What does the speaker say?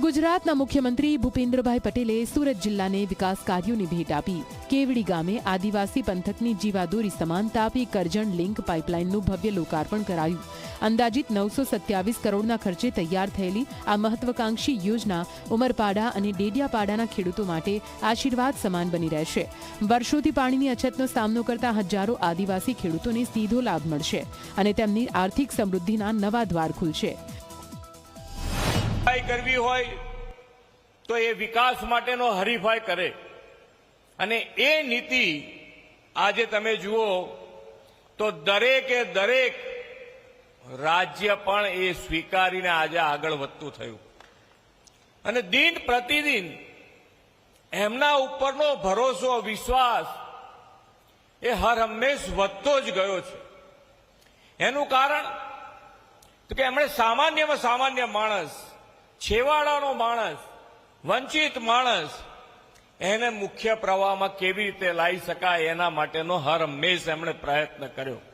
ગુજરાતના મુખ્યમંત્રી ભૂપેન્દ્રભાઈ પટેલે સુરત જિલ્લાને વિકાસ કાર્યોની ભેટ આપી। કેવડી ગામે આદિવાસી પંથકની જીવાદોરી સમાન તાપી કરજણ લિંક પાઇપલાઇનનું ભવ્ય લોકાર્પણ કરાયું। અંદાજિત 927 કરોડના ખર્ચે તૈયાર થયેલી આ મહત્વાકાંક્ષી યોજના ઉમરપાડા અને ડેડિયાપાડાના ખેડૂતો માટે આશીર્વાદ સમાન બની રહેશે। વર્ષોથી પાણીની અછતનો સામનો કરતા હજારો આદિવાસી ખેડૂતોને સીધો લાભ મળશે અને તેમની આર્થિક સમૃદ્ધિના નવા દ્વાર ખુલશે। કરવી હોય તો એ વિકાસ માટેનો હરીફાઈ કરે અને એ નીતિ આજે તમે જુઓ તો દરેકે દરેક રાજ્ય પણ એ સ્વીકારીને આજે આગળ વધતું થયું અને દિન પ્રતિદિન એમના ઉપરનો ભરોસો વિશ્વાસ એ હર હંમેશ વધતો જ ગયો છે। એનું કારણ તો કે એમણે સામાન્યમાં સામાન્ય માણસ, છેવાડાનો માણસ, વંચિત માણસ એને મુખ્ય પ્રવાહમાં કેવી રીતે લાવી શકાય એના માટેનો હર હંમેશ એમણે પ્રયત્ન કર્યો।